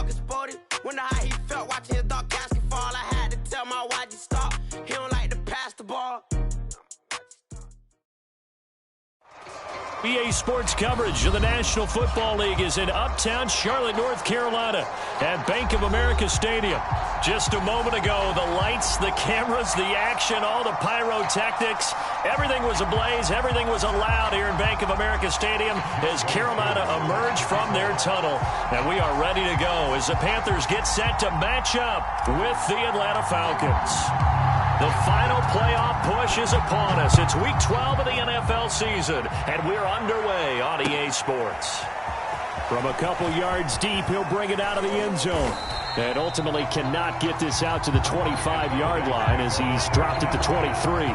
dog exploded. Wonder how he felt watching his dog Gassy fall. I had to tell my YG stop. He don't like to pass the ball. EA Sports coverage of the National Football League is in uptown Charlotte, North Carolina at Bank of America Stadium. Just a moment ago, the lights, the cameras, the action, all the pyrotechnics, everything was ablaze, everything was allowed here in Bank of America Stadium as Carolina emerged from their tunnel. And we are ready to go as the Panthers get set to match up with the Atlanta Falcons. The final playoff push is upon us. It's Week 12 of the NFL season, and we're underway on EA Sports. From a couple yards deep, he'll bring it out of the end zone. And ultimately cannot get this out to the 25-yard line as he's dropped it to 23.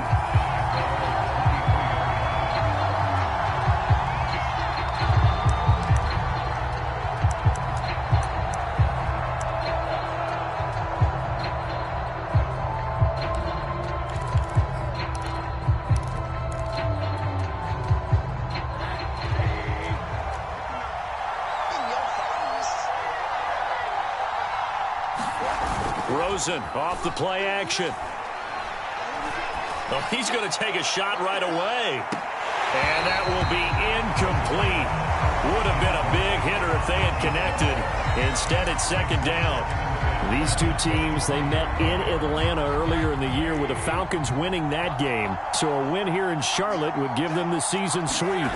Off the play action. Oh, he's going to take a shot right away. And that will be incomplete. Would have been a big hitter if they had connected. Instead, it's second down. These two teams, they met in Atlanta earlier in the year with the Falcons winning that game. So a win here in Charlotte would give them the season sweep.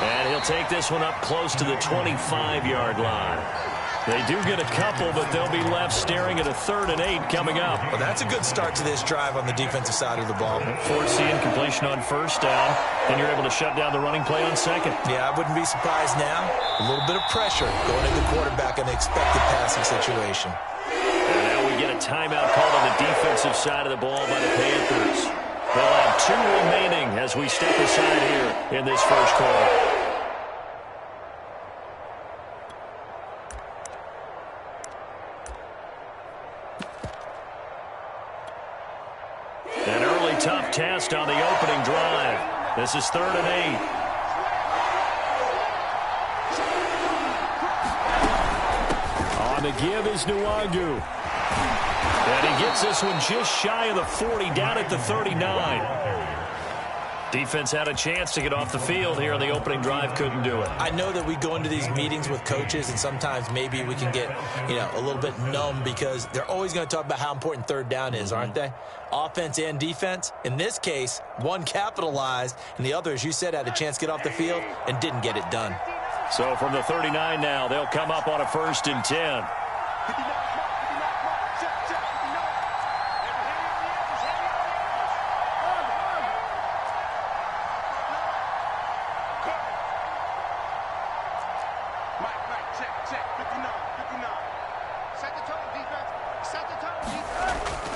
And he'll take this one up close to the 25-yard line. They do get a couple, but they'll be left staring at a 3rd and 8 coming up. Well, that's a good start to this drive on the defensive side of the ball. Forcing completion on first down, and you're able to shut down the running play on second. Yeah, I wouldn't be surprised now. A little bit of pressure going at the quarterback in an expected passing situation. And now we get a timeout called on the defensive side of the ball by the Panthers. They'll have 2 remaining as we step aside here in this first quarter. Tough test on the opening drive. This is 3rd and 8. On the give is Nwangu. And he gets this one just shy of the 40, down at the 39. Defense had a chance to get off the field here on the opening drive, couldn't do it. I know that we go into these meetings with coaches, and sometimes maybe we can get, a little bit numb because they're always going to talk about how important 3rd down is, aren't they? Offense and defense. In this case, one capitalized, and the other, as you said, had a chance to get off the field and didn't get it done. So from the 39 now, they'll come up on a 1st and 10.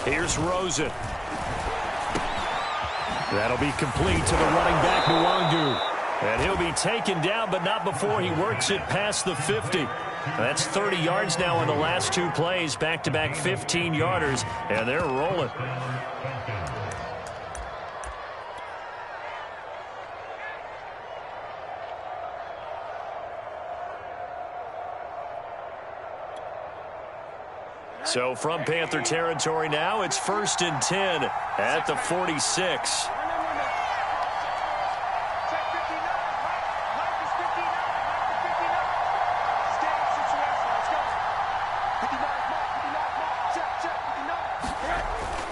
Here's Rosen. That'll be complete to the running back, Nwangu. And he'll be taken down, but not before he works it past the 50. That's 30 yards now in the last 2 plays, back-to-back 15-yarders, and they're rolling. So from Panther territory now, it's 1st and 10 at the 46.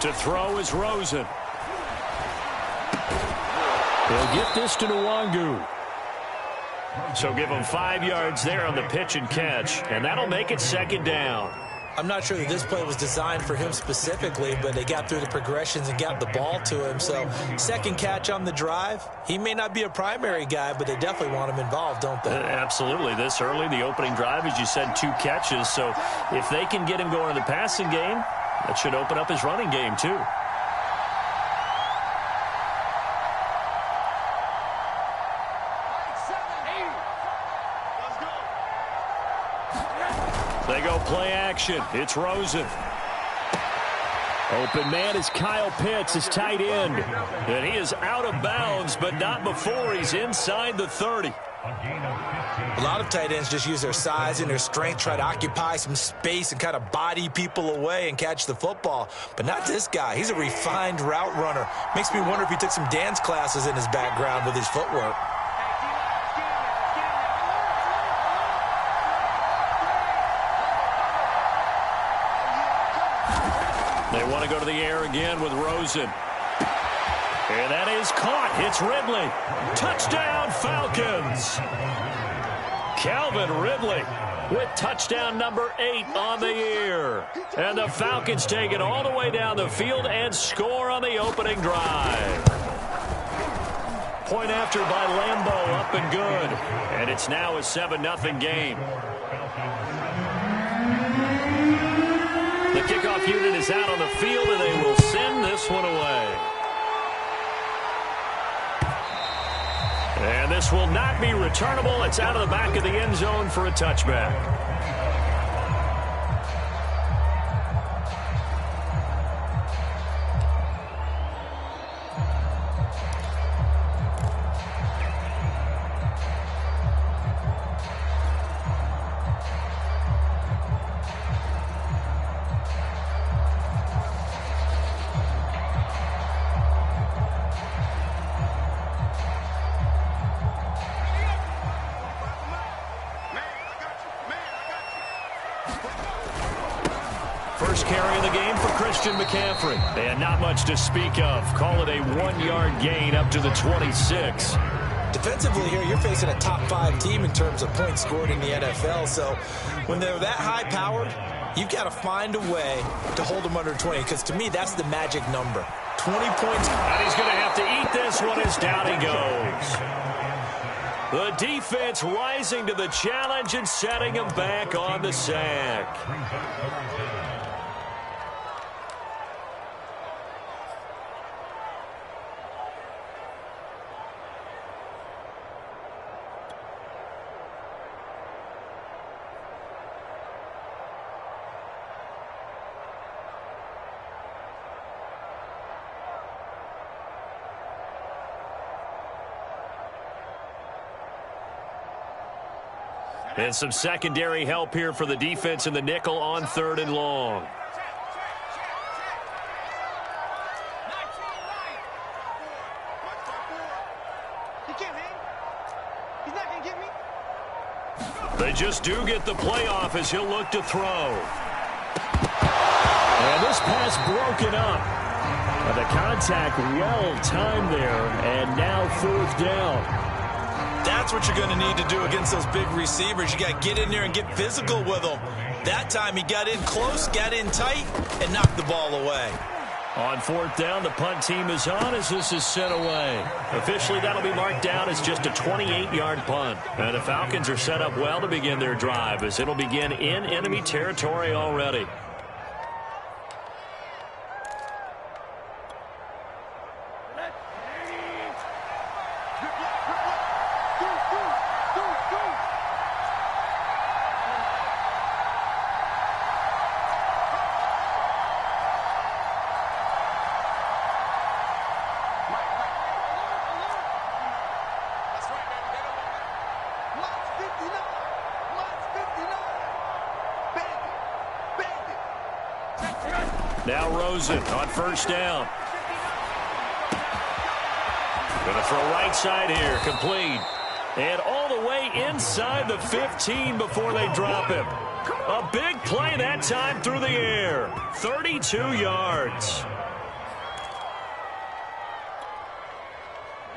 To throw is Rosen. He'll get this to Nwangu. So give him 5 yards there on the pitch and catch, and that'll make it 2nd down. I'm not sure that this play was designed for him specifically, but they got through the progressions and got the ball to him. So 2nd catch on the drive. He may not be a primary guy, but they definitely want him involved, don't they? Absolutely. This early, the opening drive, as you said, 2 catches. So if they can get him going in the passing game, that should open up his running game too. They go play action. It's Rosen. Open man is Kyle Pitts, his tight end. And he is out of bounds, but not before he's inside the 30. A lot of tight ends just use their size and their strength, try to occupy some space and kind of body people away and catch the football. But not this guy. He's a refined route runner. Makes me wonder if he took some dance classes in his background with his footwork. They want to go to the air again with Rosen. And that is caught. It's Ridley. Touchdown, Falcons. Calvin Ridley with touchdown number 8 on the year. And the Falcons take it all the way down the field and score on the opening drive. Point after by Lambeau, up and good. And it's now a 7-0 game. The kickoff unit is out on the field, and they will send this one away. And this will not be returnable. It's out of the back of the end zone for a touchback. First carry of the game for Christian McCaffrey. And not much to speak of. Call it a 1-yard gain up to the 26. Defensively here, you're facing a top 5 team in terms of points scored in the NFL. So when they're that high-powered, you've got to find a way to hold them under 20. Because to me, that's the magic number. 20 points. And he's going to have to eat this one as down he goes. The defense rising to the challenge and setting him back on the sack. And some secondary help here for the defense in the nickel on 3rd and long. They just do get the play off as he'll look to throw. And this pass broken up. And the contact well timed there, and now 4th down. That's what you're going to need to do against those big receivers. You got to get in there and get physical with them. That time he got in close, got in tight, and knocked the ball away. On 4th down, the punt team is on as this is sent away. Officially, that'll be marked down as just a 28-yard punt. And the Falcons are set up well to begin their drive as it'll begin in enemy territory already. Now Rosen on 1st down. Going to throw right side here, complete. And all the way inside the 15 before they drop him. A big play that time through the air. 32 yards.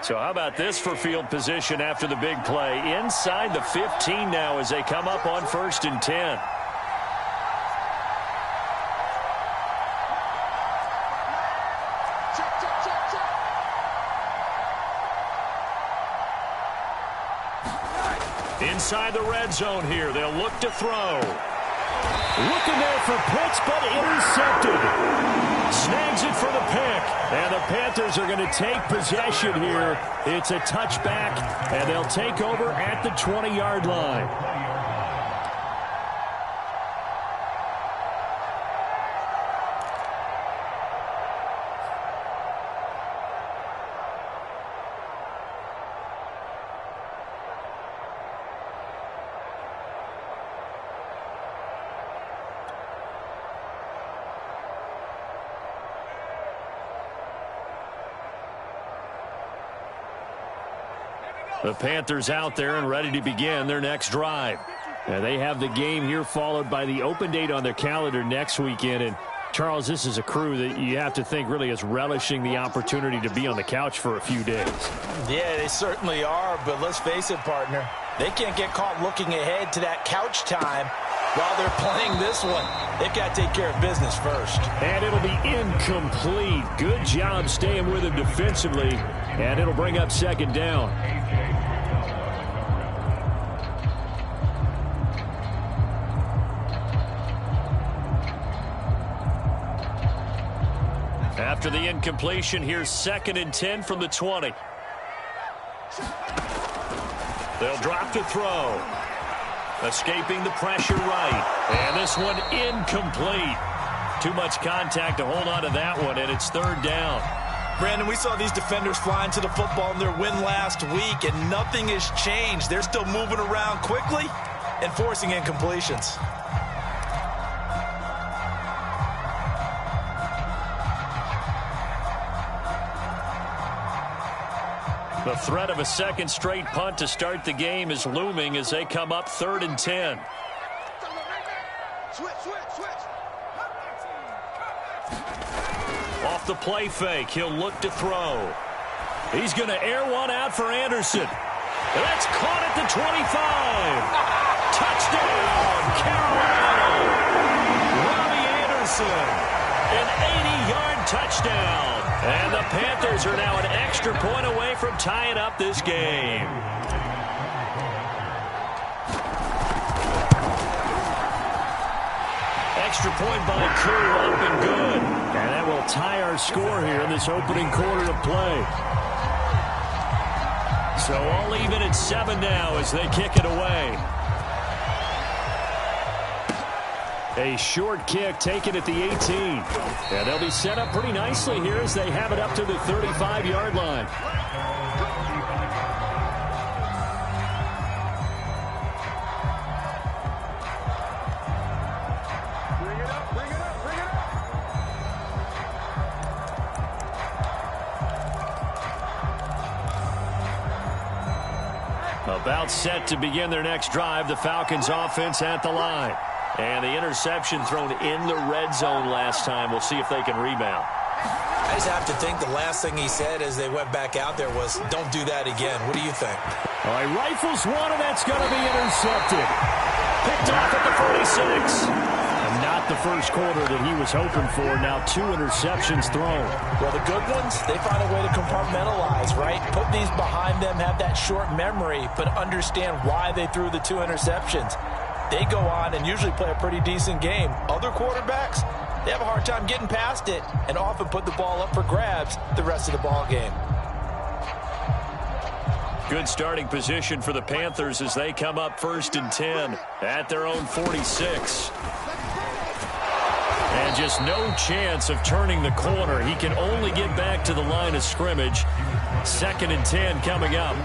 So how about this for field position after the big play? Inside the 15 now as they come up on 1st and 10. Inside the red zone here. They'll look to throw. Looking there for Pitts, but intercepted. Snags it for the pick. And the Panthers are going to take possession here. It's a touchback, and they'll take over at the 20-yard line. The Panthers out there and ready to begin their next drive. And they have the game here followed by the open date on their calendar next weekend. And Charles, this is a crew that you have to think really is relishing the opportunity to be on the couch for a few days. Yeah, they certainly are, but let's face it, partner. They can't get caught looking ahead to that couch time while they're playing this one. They've got to take care of business first. And it'll be incomplete. Good job staying with him defensively, and it'll bring up second down. After the incompletion, here's 2nd and 10 from the 20. They'll drop to throw. Escaping the pressure right. And this one incomplete. Too much contact to hold on to that one, and it's 3rd down. Brandon, we saw these defenders flying to the football in their win last week, and nothing has changed. They're still moving around quickly and forcing incompletions. The threat of a second straight punt to start the game is looming as they come up 3rd and 10. Off the play fake, he'll look to throw. He's going to air one out for Anderson. That's caught at the 25. Touchdown, Carolina. Robbie Anderson, an 80-yard touchdown. And the Panthers are now an extra point away from tying up this game. Extra point by Koo, up and good. And that will tie our score here in this opening quarter of play. So all even at 7 now as they kick it away. A short kick taken at the 18. And they'll be set up pretty nicely here as they have it up to the 35-yard line. About set to begin their next drive, the Falcons offense at the line. And the interception thrown in the red zone last time. We'll see if they can rebound. I just have to think the last thing he said as they went back out there was, don't do that again. What do you think? All right, rifles one, and that's going to be intercepted. Picked off at the 46. And not the first quarter that he was hoping for. Now 2 interceptions thrown. Well, the good ones, they find a way to compartmentalize, right? Put these behind them, have that short memory, but understand why they threw the 2 interceptions. They go on and usually play a pretty decent game. Other quarterbacks, they have a hard time getting past it and often put the ball up for grabs the rest of the ball game. Good starting position for the Panthers as they come up 1st and 10 at their own 46. And just no chance of turning the corner. He can only get back to the line of scrimmage. 2nd and 10 coming up.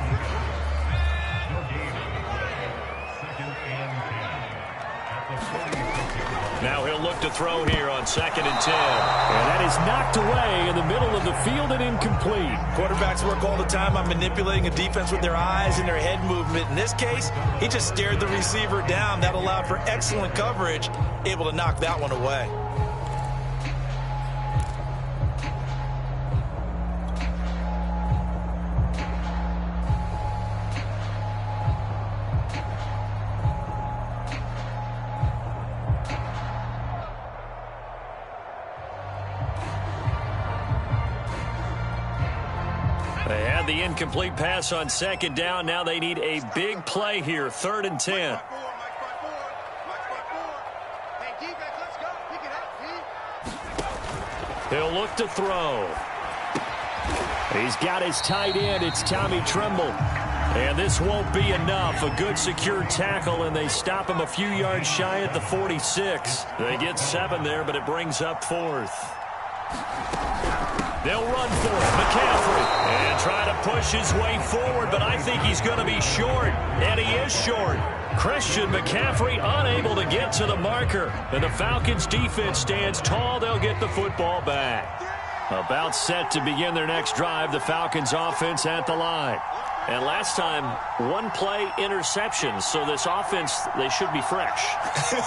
Now he'll look to throw here on 2nd and 10. And that is knocked away in the middle of the field and incomplete. Quarterbacks work all the time on manipulating a defense with their eyes and their head movement. In this case, he just stared the receiver down. That allowed for excellent coverage, able to knock that one away. They had the incomplete pass on 2nd down. Now they need a big play here. 3rd and 10. He'll look to throw. He's got his tight end. It's Tommy Tremble. And this won't be enough. A good secure tackle, and they stop him a few yards shy at the 46. They get 7 there, but it brings up 4th. They'll run for it. McCaffrey. And try to push his way forward, but I think he's going to be short. And he is short. Christian McCaffrey unable to get to the marker. And the Falcons defense stands tall. They'll get the football back. About set to begin their next drive. The Falcons offense at the line. And last time, one play interception. So this offense, they should be fresh.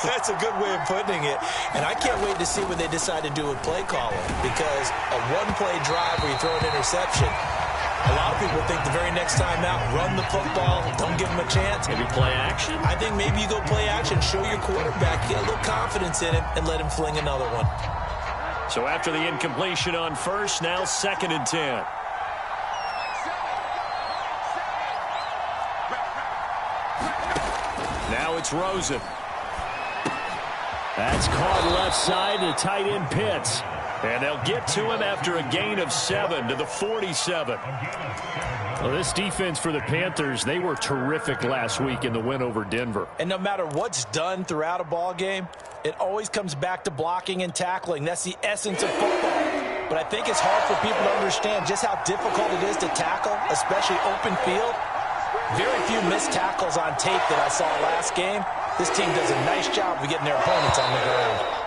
That's a good way of putting it. And I can't wait to see what they decide to do with play calling, because a one-play drive where you throw an interception, a lot of people think the very next time out, run the football, don't give them a chance. Maybe play action? I think maybe you go play action, show your quarterback, get a little confidence in him, and let him fling another one. So after the incompletion on first, now 2nd and 10. Now it's Rosen. That's caught left side to tight end Pitts. And they'll get to him after a gain of 7 to the 47. Well, this defense for the Panthers, they were terrific last week in the win over Denver. And no matter what's done throughout a ball game, it always comes back to blocking and tackling. That's the essence of football. But I think it's hard for people to understand just how difficult it is to tackle, especially open field. Very few missed tackles on tape that I saw last game. This team does a nice job of getting their opponents on the ground.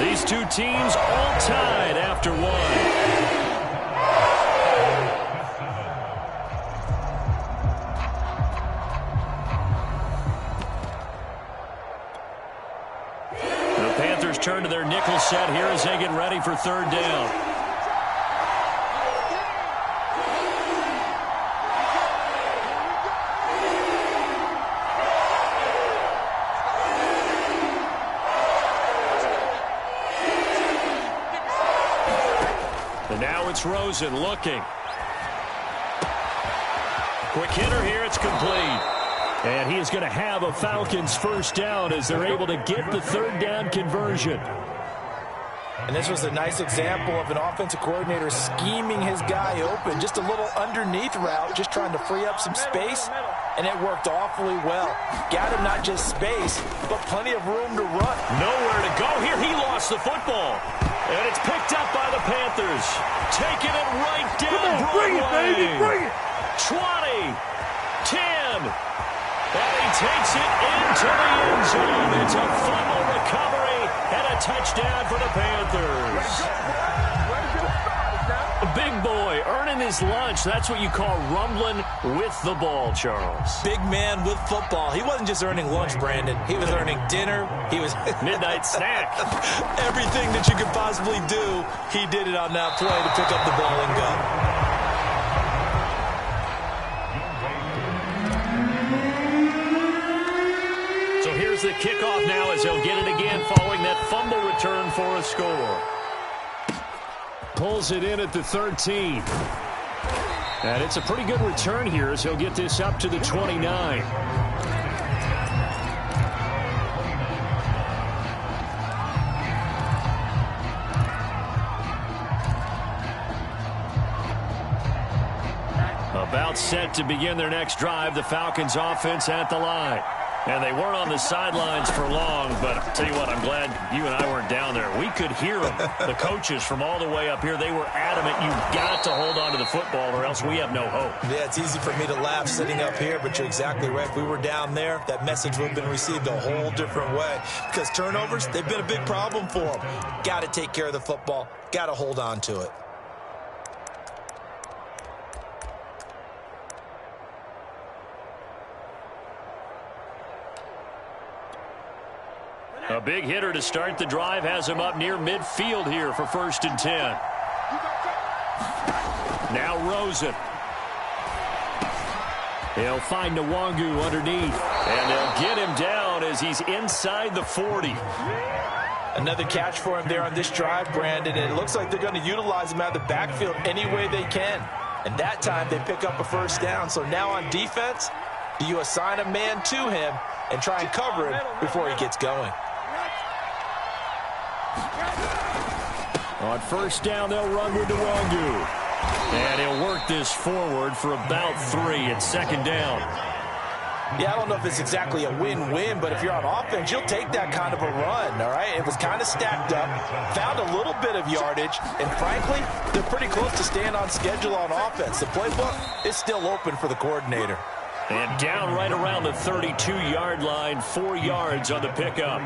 These two teams all tied after one. The Panthers turn to their nickel set here as they get ready for 3rd down. And now it's Rosen looking. Quick hitter here, it's complete. And he is going to have a Falcons 1st down as they're able to get the 3rd down conversion. And this was a nice example of an offensive coordinator scheming his guy open. Just a little underneath route, just trying to free up some space. And it worked awfully well. Got him not just space, but plenty of room to run. Nowhere to go here. He lost the football. And it's picked up by the Panthers. Taking it right down Broadway. Bring it, baby, bring it. 20, 10. And he takes it into the end zone. It's a fumble recovery and a touchdown for the Panthers. A big boy earning his lunch. That's what you call rumbling with the ball, Charles. Big man with football. He wasn't just earning lunch, Brandon. He was earning dinner. He was midnight snack. Everything that you could possibly do, he did it on that play to pick up the ball and go. Here's the kickoff now as they'll get it again following that fumble return for a score. Pulls it in at the 13. And it's a pretty good return here as he'll get this up to the 29. About set to begin their next drive, the Falcons offense at the line. And they weren't on the sidelines for long, but I'll tell you what, I'm glad you and I weren't down there. We could hear them, the coaches from all the way up here. They were adamant, you've got to hold on to the football or else we have no hope. Yeah, it's easy for me to laugh sitting up here, but you're exactly right. If we were down there, that message would have been received a whole different way. Because turnovers, they've been a big problem for them. Got to take care of the football. Got to hold on to it. A big hitter to start the drive has him up near midfield here for 1st and 10. Now Rosen. He'll find Nwangu underneath. And they'll get him down as he's inside the 40. Another catch for him there on this drive, Brandon. And it looks like they're going to utilize him out of the backfield any way they can. And that time they pick up a 1st down. So now on defense, do you assign a man to him and try and cover him before he gets going? On 1st down, they'll run with Nwangu. And he'll work this forward for about 3 at 2nd down. Yeah, I don't know if it's exactly a win-win, but if you're on offense, you'll take that kind of a run, all right? It was kind of stacked up, found a little bit of yardage, and frankly, they're pretty close to staying on schedule on offense. The playbook is still open for the coordinator. And down right around the 32-yard line, 4 yards on the pickup.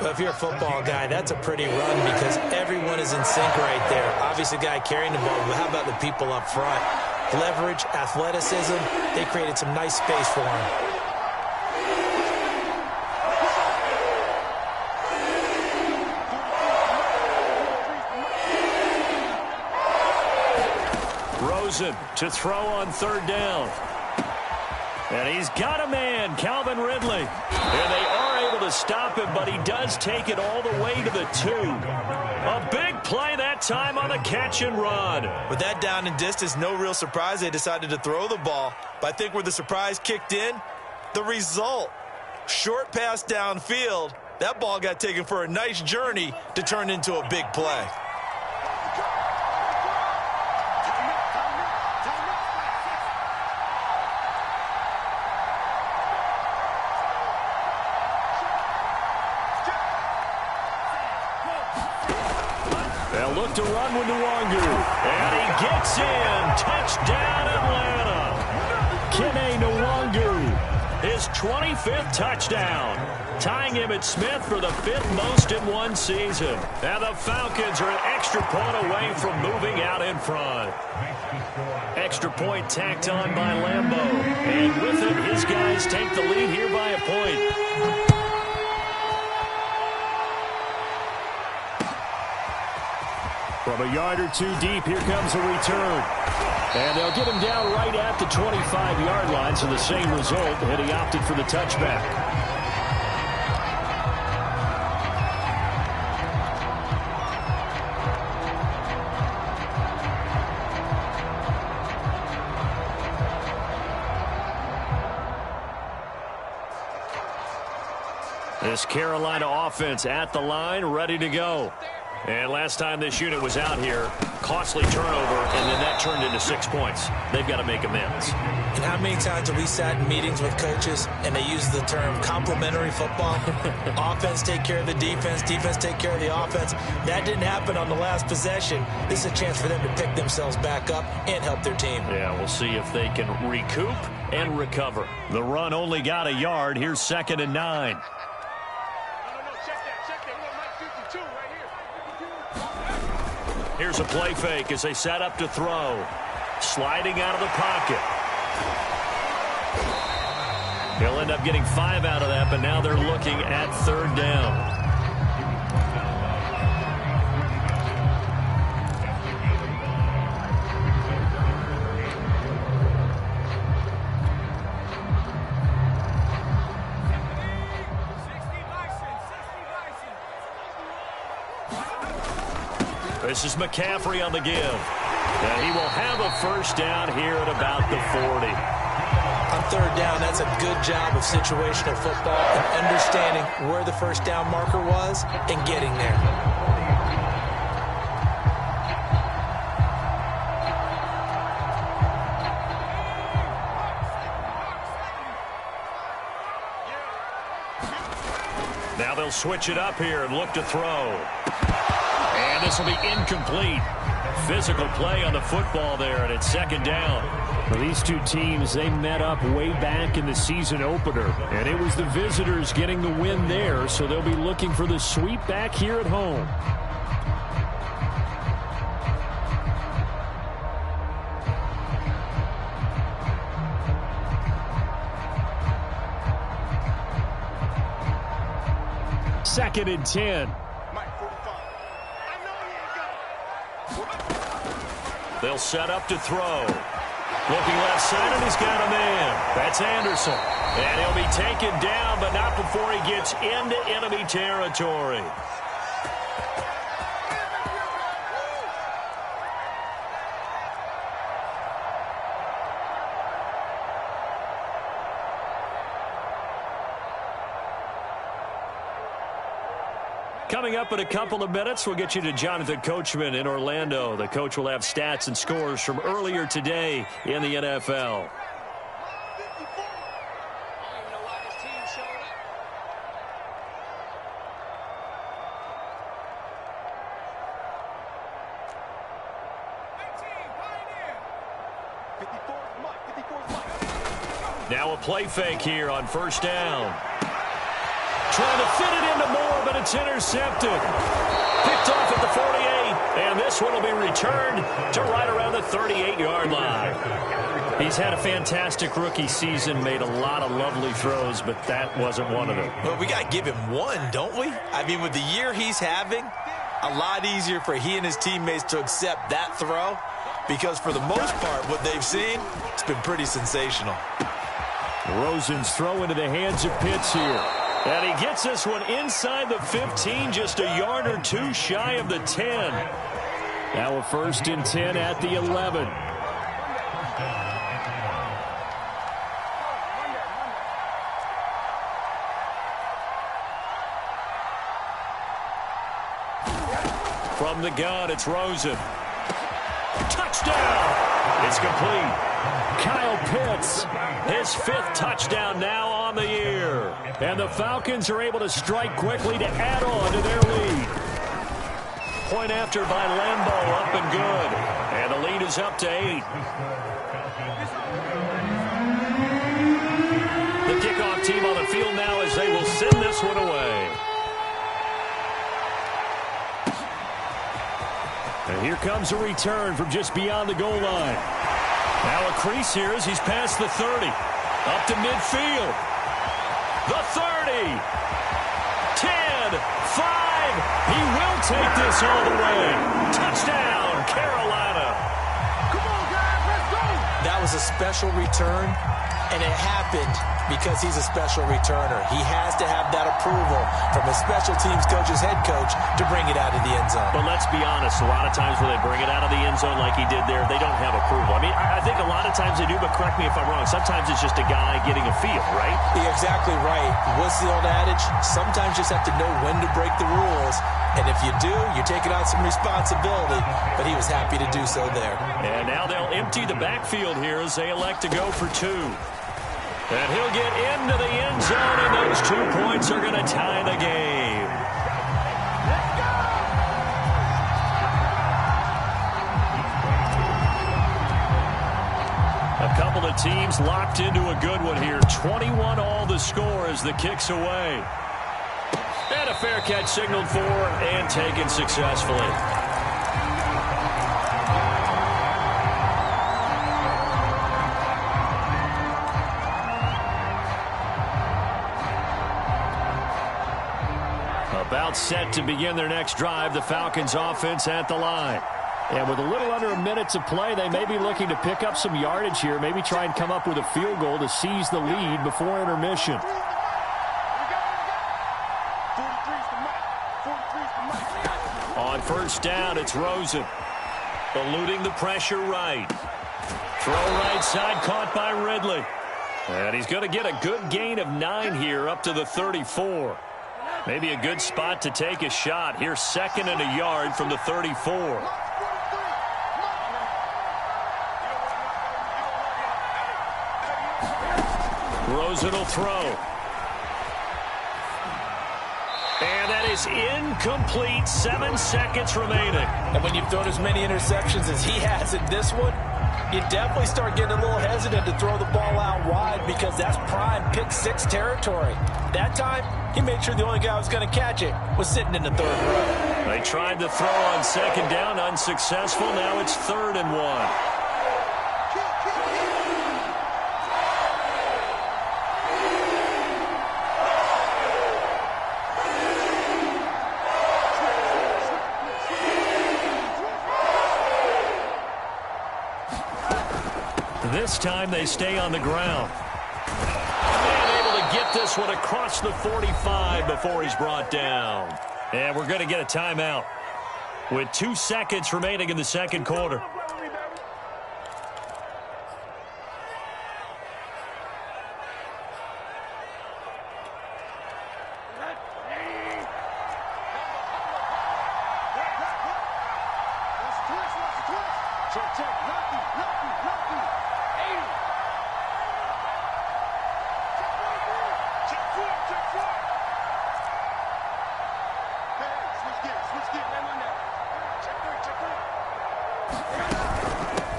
Well, if you're a football guy, that's a pretty run because everyone is in sync right there. Obviously, the guy carrying the ball, but how about the people up front? leverage, athleticism. They created some nice space for him. Rosen to throw on third down. And he's got a man, Calvin Ridley. And they are able to stop him, but he does take it all the way to the 2. A big play that time on the catch and run. With that down and distance, no real surprise they decided to throw the ball. But I think where the surprise kicked in, the result. Short pass downfield. That ball got taken for a nice journey to turn into a big play. They'll look to run with Nwangu. And he gets in. Touchdown, Atlanta. Kene Nwangu, his 25th touchdown. Tying him at Smith for the 5th most in one season. And the Falcons are an extra point away from moving out in front. Extra point tacked on by Lambeau. And with it, his guys take the lead here by a point. From a yard or two deep, here comes a return. And they'll get him down right at the 25-yard line, so the same result, and he opted for the touchback. This Carolina offense at the line, ready to go. And last time this unit was out here, costly turnover, and then that turned into 6 points. They've got to make amends. And how many times have we sat in meetings with coaches and they use the term complementary football? Offense take care of the defense, defense take care of the offense. That didn't happen on the last possession. This is a chance for them to pick themselves back up and help their team. Yeah, we'll see if they can recoup and recover. The run only got a yard. Here's 2nd and 9. Here's a play fake as they set up to throw. Sliding out of the pocket. He'll end up getting 5 out of that, but now they're looking at 3rd down. This is McCaffrey on the give. And he will have a 1st down here at about the 40. On 3rd down, that's a good job of situational football and understanding where the 1st down marker was and getting there. Now they'll switch it up here and look to throw. And this will be incomplete. Physical play on the football there, and it's 2nd down. Well, these two teams, they met up way back in the season opener, and it was the visitors getting the win there, so they'll be looking for the sweep back here at home. Second and 10. They'll set up to throw. Looking left side, and he's got a man. That's Anderson. And he'll be taken down, but not before he gets into enemy territory. Coming up in a couple of minutes, we'll get you to Jonathan Coachman in Orlando. The coach will have stats and scores from earlier today in the NFL. Now a play fake here on 1st down. Trying to fit it into Moore, but it's intercepted. Picked off at the 48. And this one will be returned to right around the 38-yard line. He's had a fantastic rookie season, made a lot of lovely throws, but that wasn't one of them. Well, we got to give him one, don't we? I mean, with the year he's having, a lot easier for he and his teammates to accept that throw, because for the most part, what they've seen, it's been pretty sensational. Rosen's throw into the hands of Pitts here. And he gets this one inside the 15, just a yard or two shy of the 10. Now a 1st and 10 at the 11. From the gun, it's Rosen. Touchdown! It's complete. Kyle Pitts, his 5th touchdown now on the year. And the Falcons are able to strike quickly to add on to their lead. Point after by Lambeau, up and good. And the lead is up to 8. The kickoff team on the field now as they will send this one away. And here comes a return from just beyond the goal line. Now a crease here as he's past the 30. Up to midfield. The 30. 10. 5. He will take this all the way. Touchdown, Carolina. Come on, guys, let's go. That was a special return, and it happened because he's a special returner. He has to have that approval from his special teams coach's head coach to bring it out of the end zone. But let's be honest, a lot of times when they bring it out of the end zone like he did there, they don't have approval. I mean, I think a lot of times they do, but correct me if I'm wrong. Sometimes it's just a guy getting a feel, right? You're exactly right. What's the old adage? Sometimes you just have to know when to break the rules. And if you do, you're taking on some responsibility. But he was happy to do so there. And now they'll empty the backfield here as they elect to go for 2. And he'll get into the end zone, and those 2 points are going to tie the game. A couple of teams locked into a good one here. 21 all the score as the kick's away. And a fair catch signaled for and taken successfully. About set to begin their next drive, the Falcons offense at the line. And with a little under a minute to play, they may be looking to pick up some yardage here, maybe try and come up with a field goal to seize the lead before intermission. On 1st down, it's Rosen. Eluding the pressure right. Throw right side, caught by Ridley. And he's going to get a good gain of 9 here, up to the 34. Maybe a good spot to take a shot. Here's 2nd and a yard from the 34. Rosen will throw. And that is incomplete. 7 seconds remaining. And when you've thrown as many interceptions as he has in this one, you definitely start getting a little hesitant to throw the ball out wide because that's prime pick 6 territory. That time, he made sure the only guy who was going to catch it was sitting in the 3rd row. They tried to throw on 2nd down, unsuccessful. Now it's 3rd and 1. This time they stay on the ground. And able to get this one across the 45 before he's brought down. And we're going to get a timeout with 2 seconds remaining in the 2nd quarter.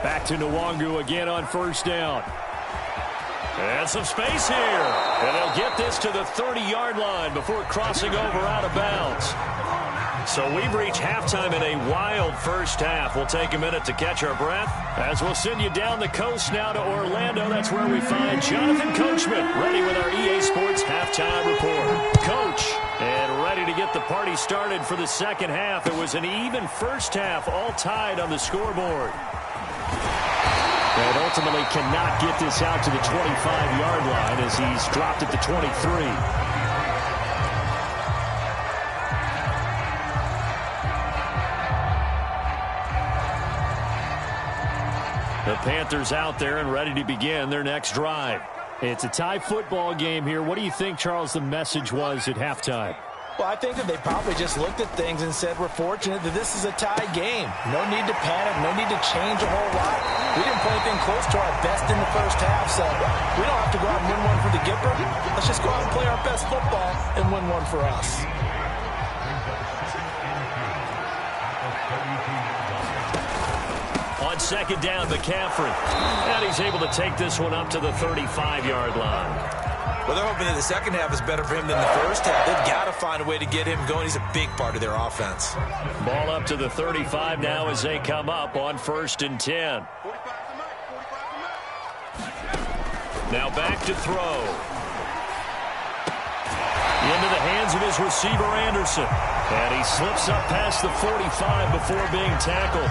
Back to Nwangu again on 1st down. And some space here. And they'll get this to the 30-yard line before crossing over out of bounds. So we've reached halftime in a wild first half. We'll take a minute to catch our breath as we'll send you down the coast now to Orlando. That's where we find Jonathan Coachman ready with our EA Sports halftime report. Coach, and ready to get the party started for the second half. It was an even first half, all tied on the scoreboard. And ultimately cannot get this out to the 25-yard line as he's dropped at the 23. The Panthers out there and ready to begin their next drive. It's a tie football game here. What do you think, Charles, the message was at halftime? Well, I think that they probably just looked at things and said, we're fortunate that this is a tie game. No need to panic, no need to change a whole lot. We didn't play anything close to our best in the first half, so we don't have to go out and win one for the Gipper. Let's just go out and play our best football and win one for us. On second down, McCaffrey. And he's able to take this one up to the 35-yard line. Well, they're hoping that the second half is better for him than the first half. They've got to find a way to get him going. He's a big part of their offense. Ball up to the 35 now as they come up on 1st and 10. Now back to throw. Into the hands of his receiver, Anderson. And he slips up past the 45 before being tackled.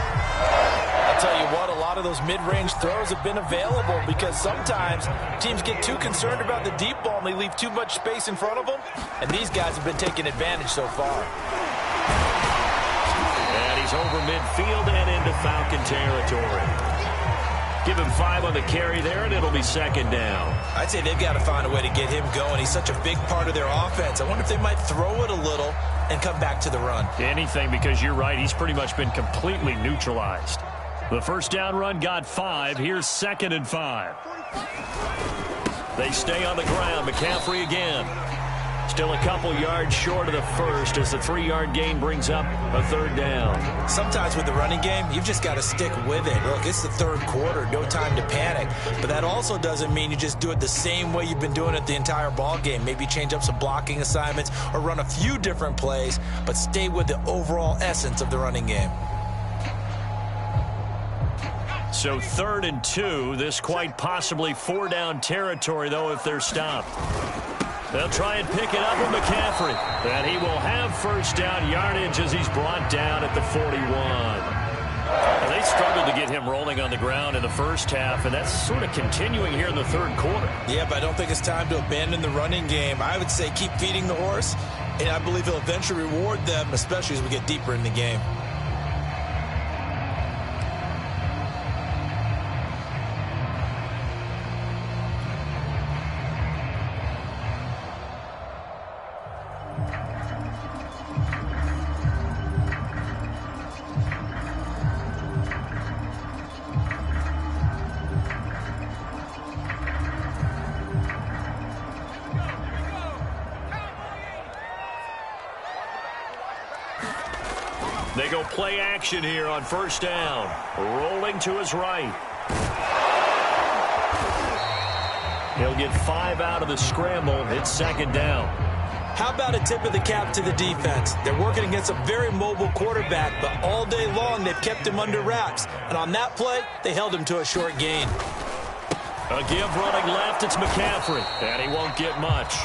I'll tell you what, a lot of those mid-range throws have been available because sometimes teams get too concerned about the deep ball and they leave too much space in front of them. And these guys have been taking advantage so far. And he's over midfield and into Falcon territory. Give him 5 on the carry there, and it'll be second down. I'd say they've got to find a way to get him going. He's such a big part of their offense. I wonder if they might throw it a little and come back to the run. Anything, because you're right. He's pretty much been completely neutralized. The first down run got 5. Here's 2nd and 5. They stay on the ground. McCaffrey again. Still a couple yards short of the first as the 3-yard gain brings up a 3rd down. Sometimes with the running game, you've just got to stick with it. Look, it's the 3rd quarter, no time to panic. But that also doesn't mean you just do it the same way you've been doing it the entire ball game. Maybe change up some blocking assignments or run a few different plays, but stay with the overall essence of the running game. So 3rd and 2, this quite possibly 4-down territory, though, if they're stopped. They'll try and pick it up with McCaffrey. And he will have first down yardage as he's brought down at the 41. And they struggled to get him rolling on the ground in the first half, and that's sort of continuing here in the 3rd quarter. Yeah, but I don't think it's time to abandon the running game. I would say keep feeding the horse, and I believe he'll eventually reward them, especially as we get deeper in the game. They go play action here on 1st down. Rolling to his right. He'll get 5 out of the scramble. It's 2nd down. How about a tip of the cap to the defense? They're working against a very mobile quarterback, but all day long they've kept him under wraps. And on that play, they held him to a short gain. A give running left. It's McCaffrey. And he won't get much.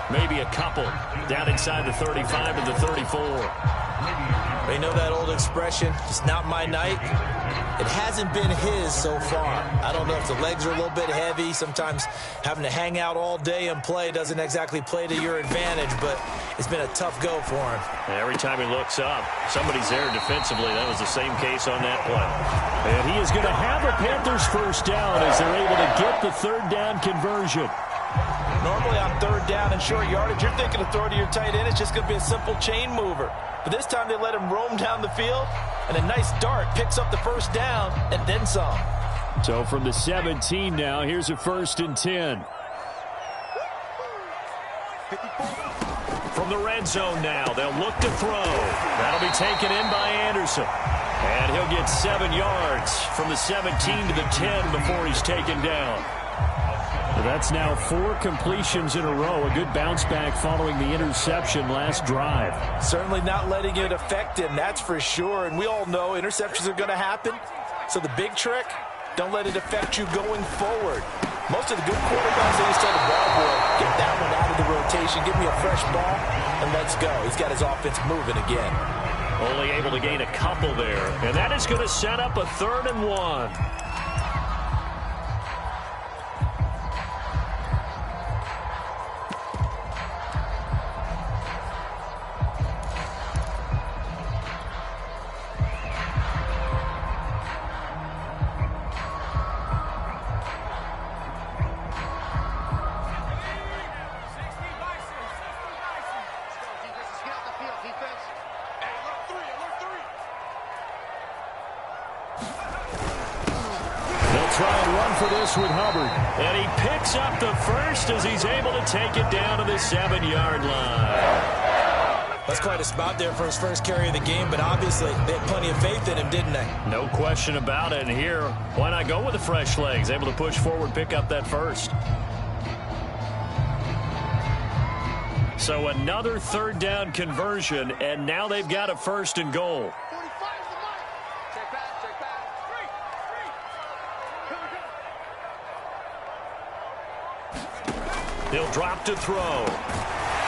Maybe a couple. Down inside the 35 and the 34. They know that old expression, it's not my night. It hasn't been his so far. I don't know if the legs are a little bit heavy. Sometimes having to hang out all day and play doesn't exactly play to your advantage, but it's been a tough go for him. Every time he looks up, somebody's there defensively. That was the same case on that play. And he is going to have a Panthers first down as they're able to get the 3rd down conversion. Normally on 3rd down and short yardage, you're thinking of throwing to your tight end. It's just going to be a simple chain mover. But this time they let him roam down the field, and a nice dart picks up the first down and then some. So from the 17 now, here's a 1st and 10. From the red zone now, they'll look to throw. That'll be taken in by Anderson. And he'll get 7 yards from the 17 to the 10 before he's taken down. That's now 4 completions in a row. A good bounce back following the interception last drive. Certainly not letting it affect him, that's for sure. And we all know interceptions are going to happen. So the big trick, don't let it affect you going forward. Most of the good quarterbacks, they just tell the ball boy, get that one out of the rotation, give me a fresh ball, and let's go. He's got his offense moving again. Only able to gain a couple there. And that is going to set up a 3rd and 1. With Hubbard. And he picks up the first as he's able to take it down to the 7-yard line. That's quite a spot there for his first carry of the game, but obviously they had plenty of faith in him, didn't they? No question about it. And here, why not go with the fresh legs? Able to push forward, pick up that first. So another 3rd down conversion, and now they've got a 1st and goal. He'll drop to throw.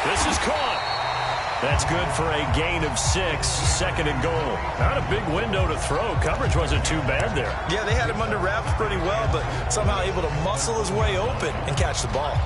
This is caught. That's good for a gain of 6, 2nd and goal. Not a big window to throw. Coverage wasn't too bad there. Yeah, they had him under wraps pretty well, but somehow able to muscle his way open and catch the ball.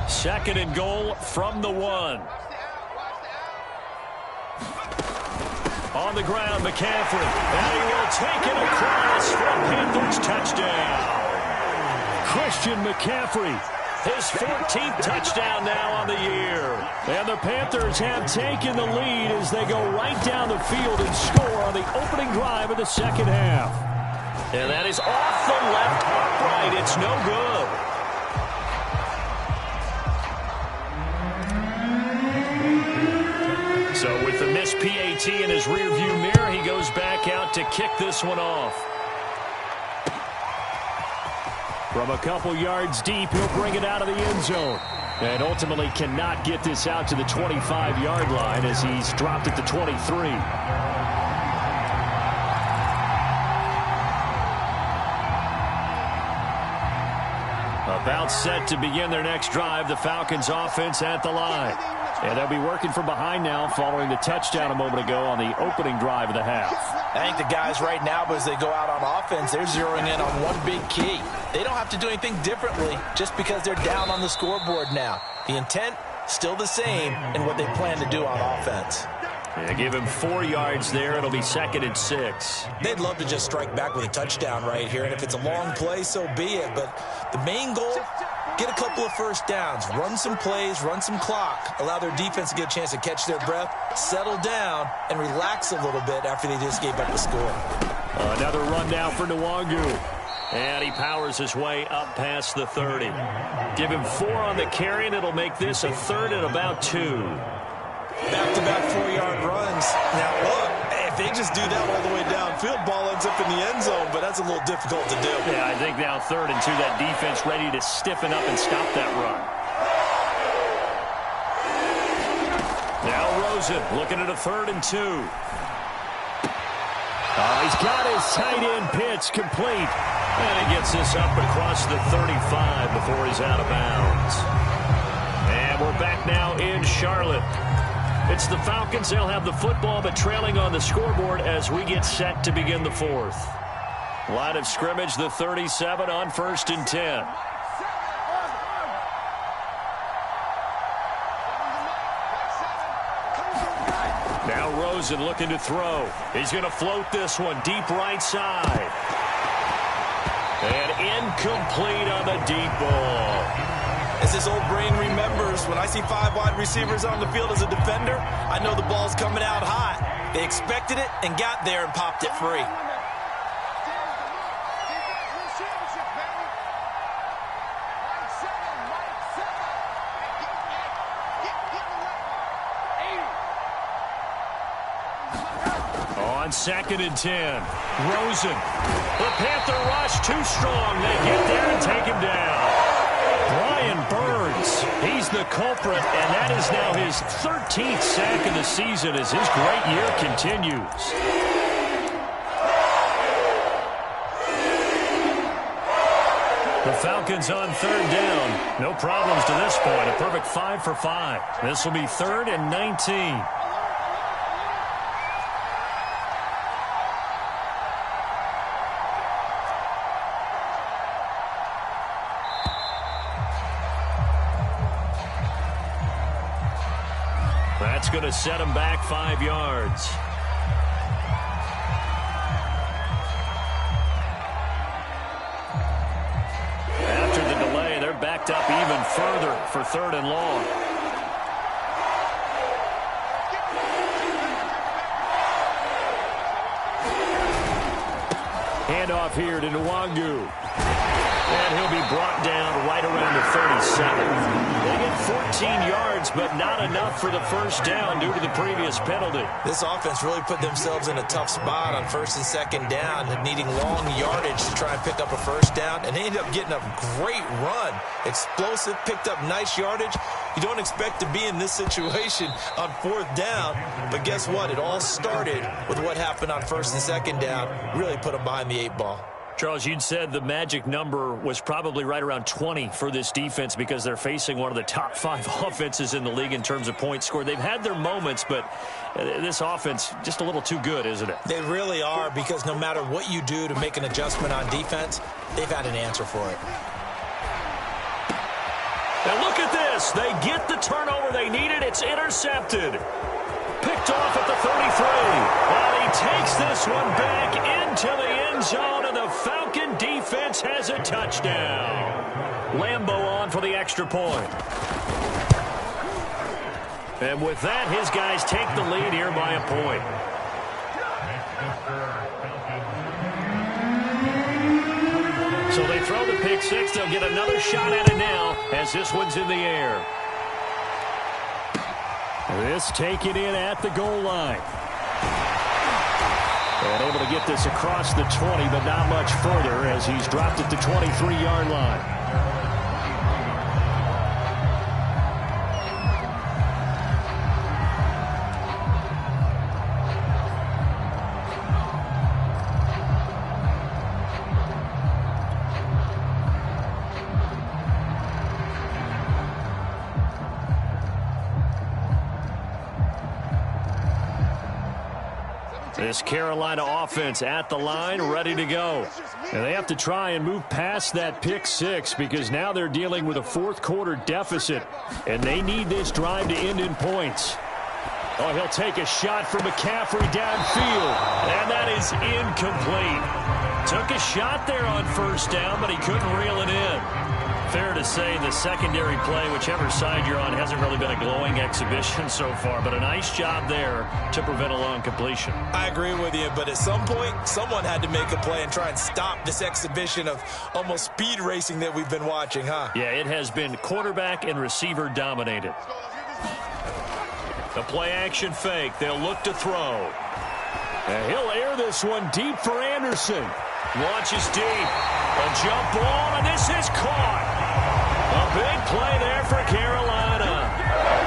Second and goal from the 1. On the ground, McCaffrey. And he will take it across for a Panthers touchdown. Christian McCaffrey, his 14th touchdown now on the year. And the Panthers have taken the lead as they go right down the field and score on the opening drive of the 2nd half. And that is off the left upright. It's no good. So with the missed PAT in his rearview mirror, he goes back out to kick this one off. From a couple yards deep, he'll bring it out of the end zone. And ultimately cannot get this out to the 25-yard line as he's dropped at the 23. About set to begin their next drive, the Falcons offense at the line. And they'll be working from behind now following the touchdown a moment ago on the opening drive of the half. I think the guys right now, as they go out on offense, they're zeroing in on one big key. They don't have to do anything differently just because they're down on the scoreboard now. The intent, still the same in what they plan to do on offense. Yeah, give him 4 yards there. It'll be 2nd and 6. They'd love to just strike back with a touchdown right here, and if it's a long play, so be it. But the main goal, get a couple of first downs, run some plays, run some clock, allow their defense to get a chance to catch their breath, settle down, and relax a little bit after they just gave up the score. Another run now for Nwangu. And he powers his way up past the 30. Give him 4 on the carry, and it'll make this a 3rd and about 2. Back-to-back 4-yard runs. Now, look, if they just do that all the way downfield, ball ends up in the end zone, but that's a little difficult to do. Yeah, I think now 3rd and 2, that defense ready to stiffen up and stop that run. Now Rosen looking at a 3rd and 2. He's got his tight end pitch complete. And he gets this up across the 35 before he's out of bounds. And we're back now in Charlotte. It's the Falcons. They'll have the football, but trailing on the scoreboard as we get set to begin the 4th. Line of scrimmage, the 37 on 1st and 10. Now Rosen looking to throw. He's going to float this one deep right side. And incomplete on the deep ball. As this old brain remembers, when I see 5 wide receivers on the field as a defender, I know the ball's coming out hot. They expected it and got there and popped it free. On 2nd and 10, Rosen. The Panther rush too strong. They get there and take him down. Brian Burns, he's the culprit, and that is now his 13th sack of the season as his great year continues. The Falcons on 3rd down. No problems to this point. A perfect 5 for 5. This will be 3rd and 19. That's going to set him back 5 yards. After the delay, they're backed up even further for 3rd and long. Handoff here to Nwangu. And he'll be brought down right around the 37. They get 14 yards, but not enough for the first down due to the previous penalty. This offense really put themselves in a tough spot on 1st and 2nd down, needing long yardage to try and pick up a first down, and they ended up getting a great run. Explosive, picked up nice yardage. You don't expect to be in this situation on 4th down, but guess what? It all started with what happened on 1st and 2nd down. Really put them behind the 8 ball. Charles, you'd said the magic number was probably right around 20 for this defense because they're facing one of the top 5 offenses in the league in terms of points scored. They've had their moments, but this offense just a little too good, isn't it? They really are, because no matter what you do to make an adjustment on defense, they've had an answer for it. And look at this. They get the turnover they needed. It's intercepted. Picked off at the 33. And he takes this one back into the end zone, and the Falcon defense has a touchdown. Lambo on for the extra point. And with that, his guys take the lead here by a point. So they throw the pick 6. They'll get another shot at it now as this one's in the air. This taken in at the goal line. And able to get this across the 20, but not much further as he's dropped at the 23-yard line. This Carolina offense at the line, ready to go. And they have to try and move past that pick 6 because now they're dealing with a 4th quarter deficit. And they need this drive to end in points. Oh, he'll take a shot from McCaffrey downfield. And that is incomplete. Took a shot there on 1st down, but he couldn't reel it in. Fair to say the secondary play, whichever side you're on, hasn't really been a glowing exhibition so far, but a nice job there to prevent a long completion. I agree with you, but at some point, someone had to make a play and try and stop this exhibition of almost speed racing that we've been watching, huh? Yeah, it has been quarterback and receiver dominated. The play action fake. They'll look to throw. And he'll air this one deep for Anderson. Launches deep. A jump ball, and this is caught. A big play there for Carolina.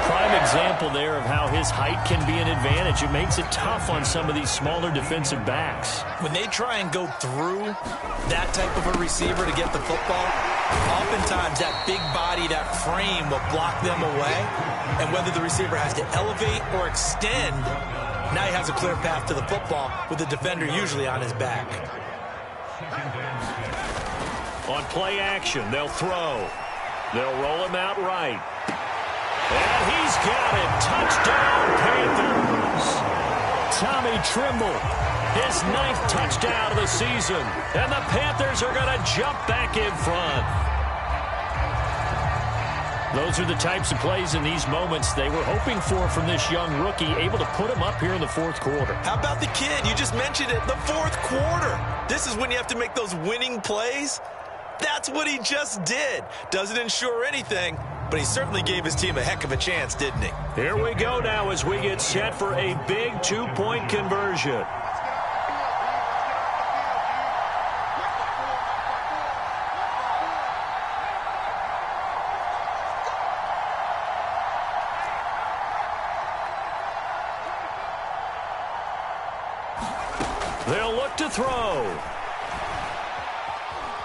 Prime example there of how his height can be an advantage. It makes it tough on some of these smaller defensive backs. When they try and go through that type of a receiver to get the football, oftentimes that big body, that frame will block them away. And whether the receiver has to elevate or extend, now he has a clear path to the football with the defender usually on his back. On play action, they'll throw. They'll roll him out right. And he's got it. Touchdown, Panthers. Tommy Trimble, his 9th touchdown of the season. And the Panthers are going to jump back in front. Those are the types of plays in these moments they were hoping for from this young rookie, able to put him up here in the fourth quarter. How about the kid? You just mentioned it, the fourth quarter. This is when you have to make those winning plays. That's what he just did. Doesn't ensure anything, but he certainly gave his team a heck of a chance, didn't he? Here we go now as we get set for a big two-point conversion. They'll look to throw.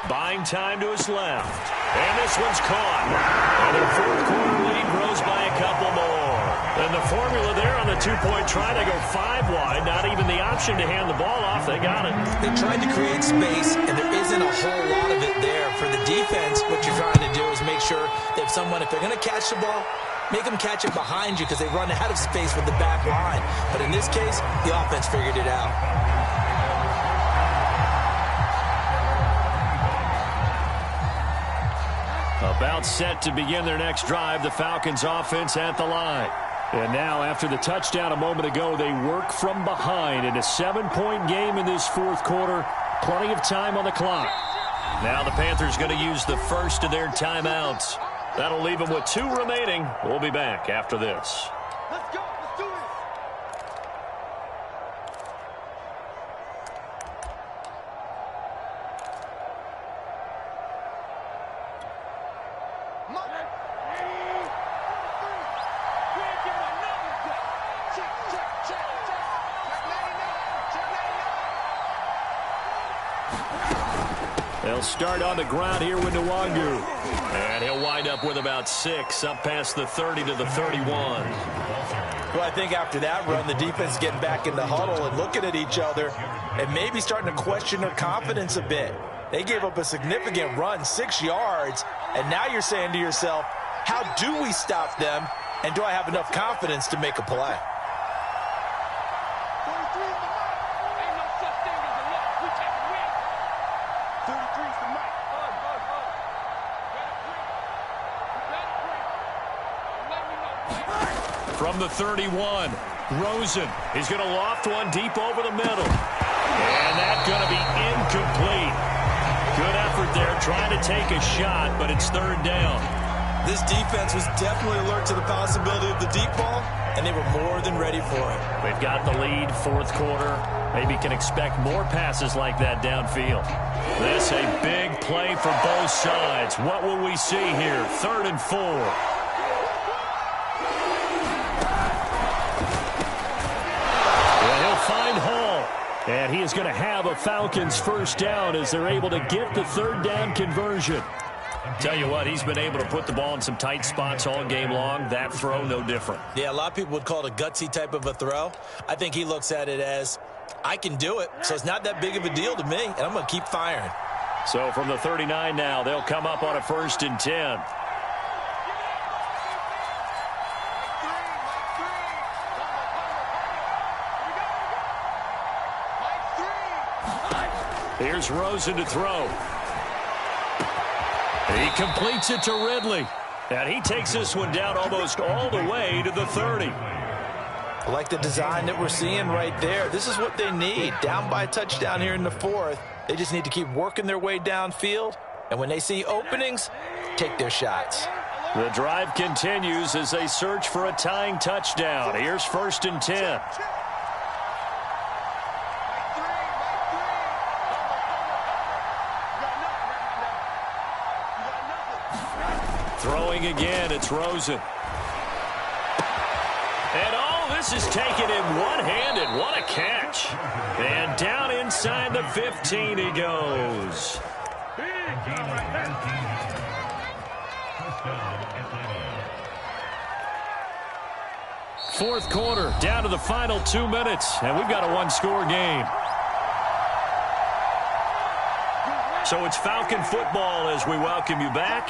Buying time to his left. And this one's caught. And their fourth quarter lead grows by a couple more. And the formula there on the two-point try to go 5 wide. Not even the option to hand the ball off. They got it. They tried to create space, and there isn't a whole lot of it there. For the defense, what you're trying to do is make sure that if they're going to catch the ball, make them catch it behind you because they run out of space with the back line. But in this case, the offense figured it out. About set to begin their next drive, the Falcons offense at the line. And now, after the touchdown a moment ago, they work from behind in a 7-point game in this fourth quarter. Plenty of time on the clock. Now the Panthers going to use the first of their timeouts. That'll leave them with 2 remaining. We'll be back after this. Let's go. Let's do it. They'll start on the ground here with Nwangu. And he'll wind up with about 6, up past the 30 to the 31. Well, I think after that run, the defense is getting back in the huddle and looking at each other and maybe starting to question their confidence a bit. They gave up a significant run, 6 yards, and now you're saying to yourself, how do we stop them, and do I have enough confidence to make a play? From the 31, Rosen. He's going to loft one deep over the middle. And that's going to be incomplete. Good effort there trying to take a shot, but it's third down. This defense was definitely alert to the possibility of the deep ball, and they were more than ready for it. They've got the lead, fourth quarter. Maybe can expect more passes like that downfield. This a big play for both sides. What will we see here? 3rd and 4. Find Hall, and he is going to have a Falcons first down as they're able to get the 3rd down conversion. Tell you what, he's been able to put the ball in some tight spots all game long. That throw, no different. Yeah, a lot of people would call it a gutsy type of a throw. I think he looks at it as, I can do it, so it's not that big of a deal to me, and I'm going to keep firing. So from the 39 now, they'll come up on a 1st and 10. Here's Rosen to throw. He completes it to Ridley. And he takes this one down almost all the way to the 30. I like the design that we're seeing right there. This is what they need. Down by a touchdown here in the 4th. They just need to keep working their way downfield. And when they see openings, take their shots. The drive continues as they search for a tying touchdown. Here's 1st and 10. Throwing again, it's Rosen. And this is taken in one-handed. What a catch. And down inside the 15 he goes. Fourth quarter, down to the final 2 minutes, and we've got a one-score game. So it's Falcon football as we welcome you back.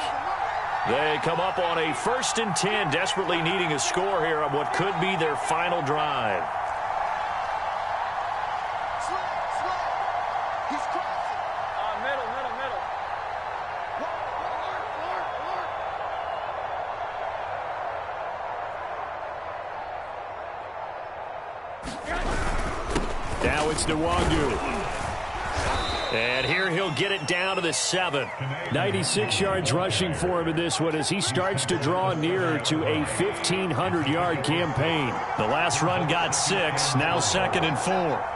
They come up on a 1st and 10, desperately needing a score here on what could be their final drive. Now it's Nwangu. And here he'll get it down to the 7. 96 yards rushing for him in this one as he starts to draw nearer to a 1,500-yard campaign. The last run got 6, now 2nd and 4.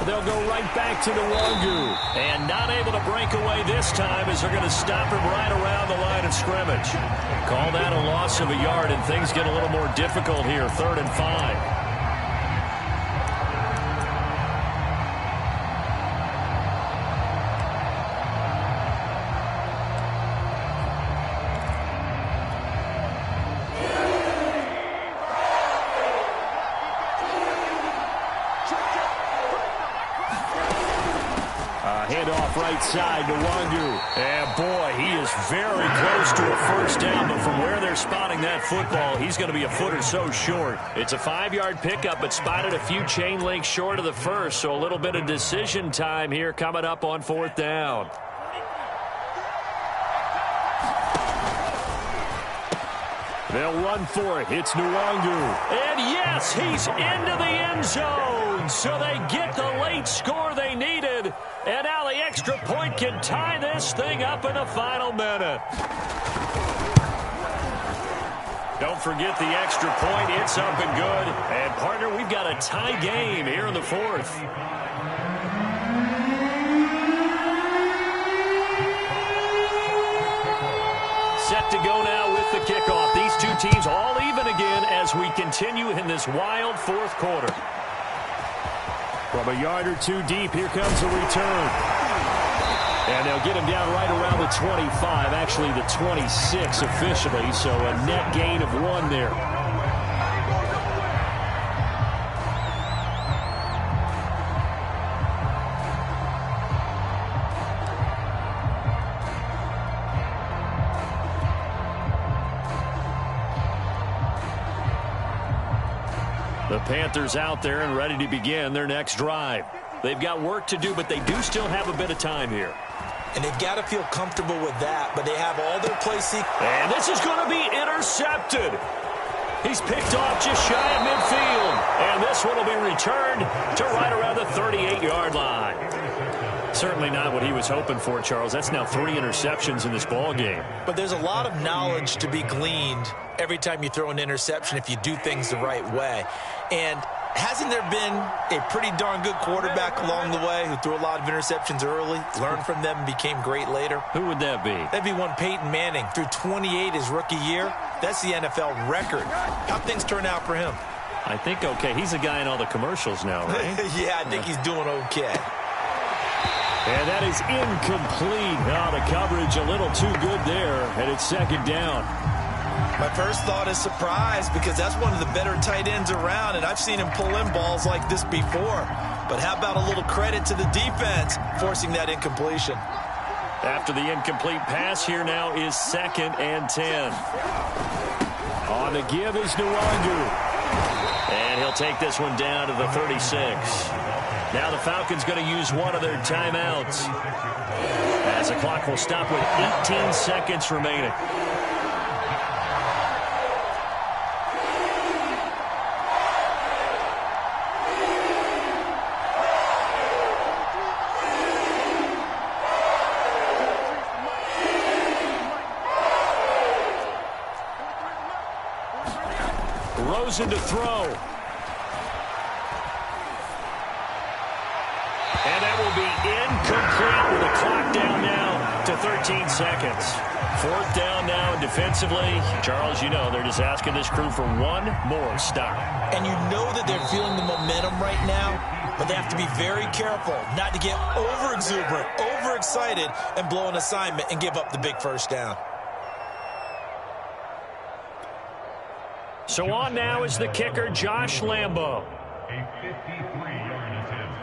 They'll go right back to Nwangu. And not able to break away this time as they're going to stop him right around the line of scrimmage. Call that a loss of a yard, and things get a little more difficult here. 3rd and 5. Handoff right side to Nwangu. And boy, he is very close to a first down, but from where they're spotting that football, he's going to be a foot or so short. It's a 5-yard pickup, but spotted a few chain links short of the first, so a little bit of decision time here coming up on 4th down. They'll run for it. It's Nwangu. And yes, he's into the end zone. So they get the late score they needed. And now the extra point can tie this thing up in the final minute. Don't forget the extra point. It's up and good. And, partner, we've got a tie game here in the 4th. Set to go now with the kickoff. These two teams all even again as we continue in this wild 4th quarter. From a yard or two deep, here comes a return. And they'll get him down right around the 25, actually the 26 officially, so a net gain of 1 there. The Panthers out there and ready to begin their next drive. They've got work to do, but they do still have a bit of time here. And they've got to feel comfortable with that, but they have all their play sequence. And this is going to be intercepted. He's picked off just shy of midfield. And this one will be returned to right around the 38-yard line. Certainly not what he was hoping for, Charles. That's now 3 interceptions in this ball game. But there's a lot of knowledge to be gleaned every time you throw an interception if you do things the right way. And hasn't there been a pretty darn good quarterback along the way who threw a lot of interceptions early, learned from them, and became great later? Who would that be? That'd be one Peyton Manning. Threw 28 his rookie year. That's the NFL record. How'd things turn out for him? I think okay. He's a guy in all the commercials now, right? Yeah, I think he's doing okay. And that is incomplete. Oh, the coverage a little too good there, and it's 2nd down. My first thought is surprise because that's one of the better tight ends around, and I've seen him pull in balls like this before. But how about a little credit to the defense forcing that incompletion? After the incomplete pass, here now is 2nd and 10. On the give is Nwangu. And he'll take this one down to the 36. Now the Falcons going to use one of their timeouts as the clock will stop with 18 seconds remaining. Rosen to throw. And that will be incomplete with the clock down now to 13 seconds. 4th down now, and defensively, Charles, you know, they're just asking this crew for one more stop. And you know that they're feeling the momentum right now, but they have to be very careful not to get over-exuberant, overexcited, and blow an assignment and give up the big first down. So on now is the kicker, Josh Lambo. A 53-yard attempt.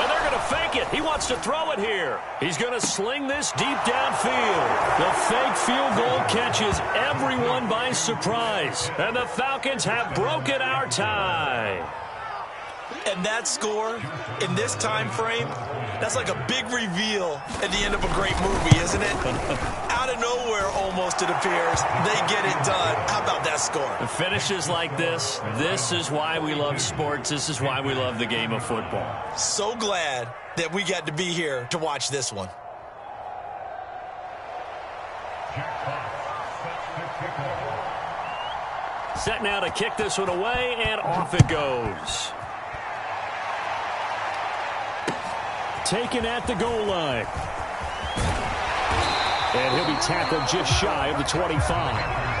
And they're going to fake it. He wants to throw it here. He's going to sling this deep downfield. The fake field goal catches everyone by surprise. And the Falcons have broken our tie. And that score in this time frame, that's like a big reveal at the end of a great movie, isn't it? Out of nowhere, almost, it appears, they get it done. How about that score? The finishes like this is why we love sports. This is why we love the game of football. So glad that we got to be here to watch this one. Set now to kick this one away, and off it goes. Taken at the goal line. And he'll be tackled just shy of the 25.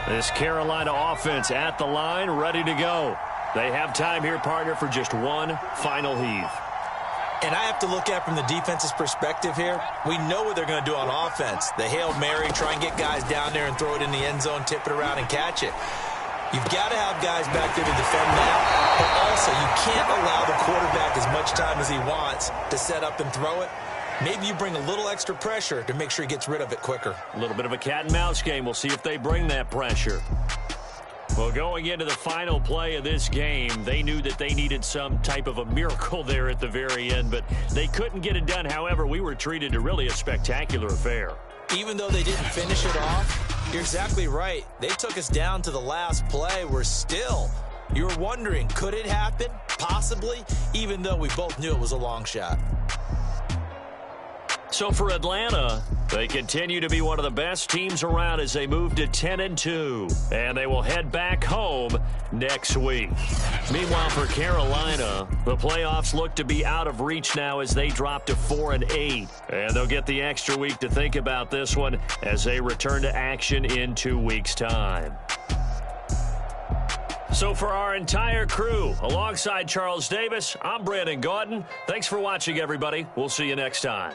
This Carolina offense at the line, ready to go. They have time here, partner, for just one final heave. And I have to look at it from the defense's perspective here. We know what they're going to do on offense. The Hail Mary, try and get guys down there and throw it in the end zone, tip it around and catch it. You've got to have guys back there to defend that. But also, you can't allow the quarterback as much time as he wants to set up and throw it. Maybe you bring a little extra pressure to make sure he gets rid of it quicker. A little bit of a cat and mouse game. We'll see if they bring that pressure. Well, going into the final play of this game, they knew that they needed some type of a miracle there at the very end, but they couldn't get it done. However, we were treated to really a spectacular affair. Even though they didn't finish it off, you're exactly right. They took us down to the last play. We're still, you're wondering, could it happen? Possibly, even though we both knew it was a long shot. So for Atlanta, they continue to be one of the best teams around as they move to 10-2, and they will head back home next week. Meanwhile, for Carolina, the playoffs look to be out of reach now as they drop to 4-8, and they'll get the extra week to think about this one as they return to action in 2 weeks' time. So for our entire crew, alongside Charles Davis, I'm Brandon Gaudin. Thanks for watching, everybody. We'll see you next time.